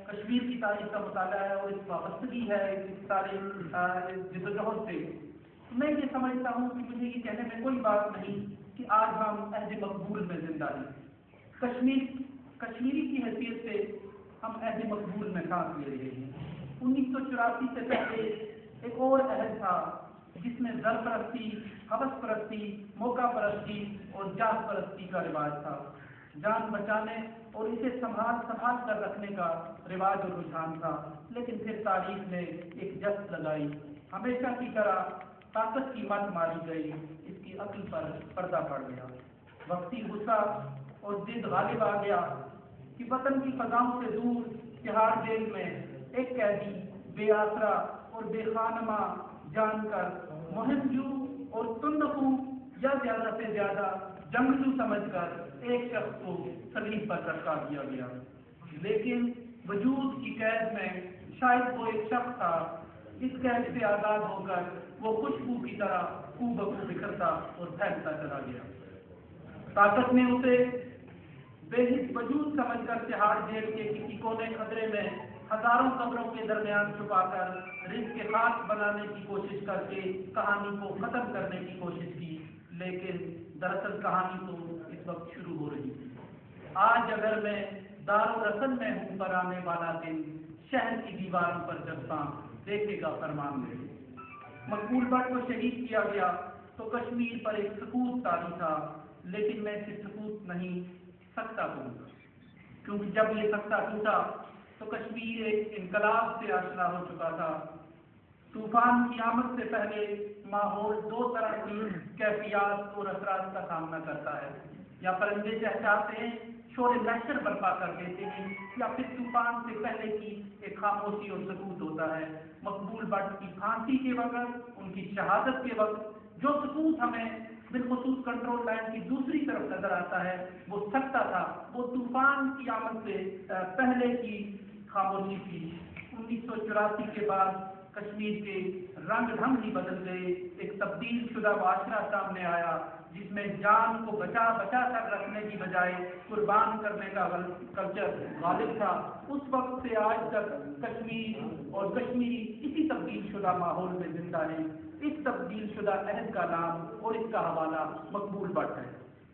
کشمیر کی تاریخ کا مطالعہ ہے اور اس وابستگی ہے اس سارے جدوجہد سے، میں یہ سمجھتا ہوں کہ مجھے یہ کہنے میں کوئی بات نہیں کہ آج ہم عہد مقبول میں زندہ ہیں۔ کشمیری کی حیثیت سے ہم عہد مقبول میں سانس لے رہے ہیں۔ 1984 سے پہلے ایک اور عہد تھا جس میں زر پرستی، حوث پرستی، موقع پرستی اور جان پرستی کا رواج تھا۔ جان بچانے اور اسے سنبھال کر رکھنے کا رواج اور رجحان تھا، لیکن پھر تاریخ نے ایک جست لگائی، ہمیشہ کی طرح طاقت کی مت ماری گئی، اس کی عقل پر پردہ پڑ گیا، وقتی غصہ اور ضد غالب آ گیا کہ وطن کی فضاؤں سے دور تہاڑ جیل میں ایک قیدی بے آسرا اور بے خانماں جان کر مہم جو اور تندخو یا زیادہ سے زیادہ جنگجو سمجھ کر ایک شخص کو سلیب پر لٹکا دیا گیا، لیکن وجود کی قید میں شاید وہ ایک شخص تھا، اس قید سے آزاد ہو کر وہ خوشبو کی طرح کو بخو بکھرتا اور پھیلتا چلا گیا۔ طاقت نے اسے بے حس وجود سمجھ کر تہاڑ جیل کے کسی کونے خطرے میں ہزاروں قبروں کے درمیان چھپا کر رزق کے خاص بنانے کی کوشش کر کے کہانی کو ختم کرنے کی کوشش کی، لیکن دراصل کہانی تو اس وقت شروع ہو رہی تھی۔ آج اگر میں دار و رسن میں ہوں پر آنے والا دن شہر کی دیواروں پر جباں دیکھے گا فرمان میں۔ مقبول بٹ کو شہید کیا گیا تو کشمیر پر ایک سکوت طاری تھا، لیکن میں اسے سکوت نہیں سکتا کروں گا، کیونکہ جب یہ سکتا ٹوٹا تو کشمیر ایک انقلاب سے آشنا ہو چکا تھا۔ طوفان کی آمد سے پہلے ماحول دو طرح کی کیفیات اور اثرات کا سامنا کرتا ہے، یا پرندے چہچہاتے ہیں، شور محشر برپا کر دیتے ہیں، یا پھر طوفان سے پہلے کی ایک خاموشی اور سکوت ہوتا ہے۔ مقبول بٹ کی پھانسی کے وقت، ان کی شہادت کے وقت جو سکوت ہمیں بالخصوص کنٹرول لائن کی دوسری طرف نظر آتا ہے وہ سکتا تھا، وہ طوفان کی آمد سے پہلے کی خاموشی تھی۔ 1984 کے بعد کشمیر کے رنگ ڈھنگ ہی بدل گئے، ایک تبدیل شدہ معاشرہ سامنے آیا جس میں جان کو بچا کر رکھنے کی بجائے قربان کرنے کا کلچر غالب تھا۔ اس وقت سے آج تک کشمیر اور کشمیری اسی تبدیل شدہ ماحول میں زندہ ہیں۔ اس تبدیل شدہ عہد کا نام اور اس کا حوالہ مقبول بٹ ہے۔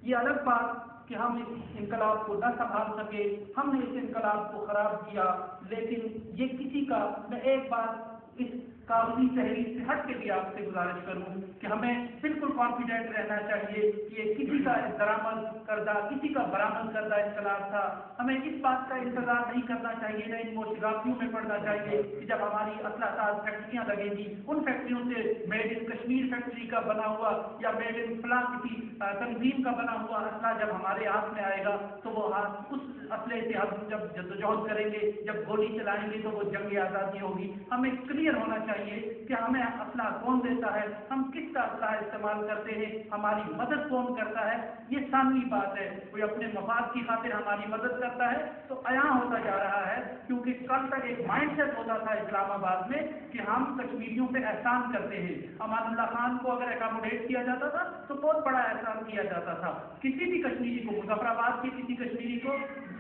یہ الگ بات کہ ہم اس انقلاب کو نہ سنبھال سکے، ہم نے اس انقلاب کو خراب کیا، لیکن یہ کسی کا، میں ایک بات اس کاغذی تحریر سے ہٹ کے بھی آپ سے گزارش کروں کہ ہمیں بالکل کانفیڈنٹ رہنا چاہیے کہ یہ کسی کا درآمد کردہ، کسی کا برآمد کردہ انقلاب تھا۔ ہمیں اس بات کا انتظار نہیں کرنا چاہیے، نہ ان موشگافیوں میں پڑنا چاہیے کہ جب ہماری اسلحہ ساز فیکٹریاں لگیں گی، ان فیکٹریوں سے میڈ ان کشمیر فیکٹری کا بنا ہوا یا میڈ ان فلاں کسی تنظیم کا بنا ہوا اسلحہ جب ہمارے ہاتھ میں آئے گا تو وہ اس اسلحے سے ہم جب جدوجہد کریں گے، جب گولی چلائیں گے تو وہ جنگ آزادی ہوگی۔ ہمیں کلیئر ہونا چاہیے کہ ہمیں اسلحہ کون دیتا ہے، ہم کس کا اسلحہ استعمال کرتے ہیں، ہماری مدد کون کرتا ہے، یہ ثانوی بات ہے۔ کوئی اپنے مفاد کی خاطر ہماری مدد کرتا ہے تو عیاں ہوتا جا رہا ہے، کیونکہ کل تک ایک مائنڈ سیٹ ہوتا تھا اسلام آباد میں کہ ہم کشمیریوں پہ احسان کرتے ہیں۔ امان اللہ خان کو اگر اکاموڈیٹ کیا جاتا تھا تو بہت بڑا احسان کیا جاتا تھا، کسی بھی کشمیری کو، مظفر آباد کے کسی کشمیری کو،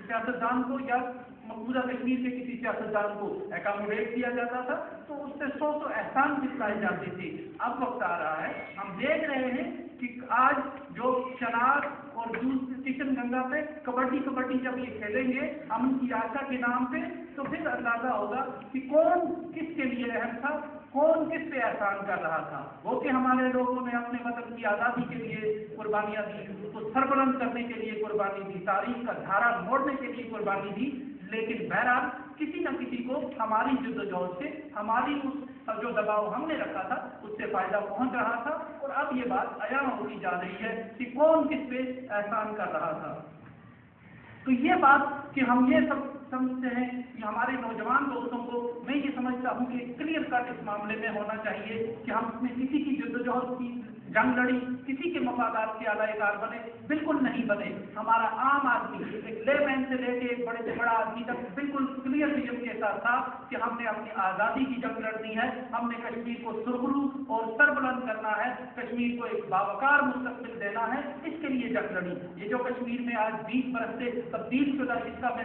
سیاستدان کو یا مقبوضہ کشمیر کے کسی سیاستدان کو اکاموڈیٹ کیا جاتا تھا تو اس سے سو احسان دکھلائے جاتے تھے۔ اب وقت آ رہا ہے، ہم دیکھ رہے ہیں کہ آج جو شناخت اور کشن گنگا پہ کبڈی جب یہ کھیلیں گے امن کی آشا کے نام پہ تو پھر اندازہ ہوگا کہ کون کس کے لیے اہم تھا، کون کس پہ احسان کر رہا تھا۔ وہ کہ ہمارے لوگوں نے اپنے وطن کی آزادی کے لیے قربانیاں دی، اس کو سربلند کرنے کے لیے قربانی دی، تاریخ کا دھارا موڑنے کے لیے قربانی دی، لیکن بہرحال کسی نہ کسی کو ہماری جدوجہد سے، ہماری اس جو دباؤ ہم نے رکھا تھا اس سے فائدہ پہنچ رہا تھا، اور اب یہ بات عیاں ہوتی جا رہی ہے کہ کون کس پہ احسان کر رہا تھا۔ تو یہ بات کہ ہم یہ سب سمجھتے ہیں کہ ہمارے نوجوان دوستوں کو، میں یہ سمجھتا ہوں کہ کلیئر کٹ اس معاملے میں ہونا چاہیے کہ ہم اس میں کسی کی جدوجہد کی جنگ لڑی، کسی کے مفادات کے اعلی کار بنے، بالکل نہیں بنے۔ ہمارا عام آدمی ایک لے مین سے لے کے ایک بڑے سے بڑا آدمی تک بالکل کلیئر ویژن کے ساتھ تھا کہ ہم نے اپنی آزادی کی جنگ لڑنی ہے، ہم نے کشمیر کو سرخرو اور سربلند کرنا ہے، کشمیر کو ایک باوقار مستقبل دینا ہے، اس کے لیے جنگ لڑی۔ یہ جو کشمیر میں آج 20 برس سے تبدیل شدہ، جس کا میں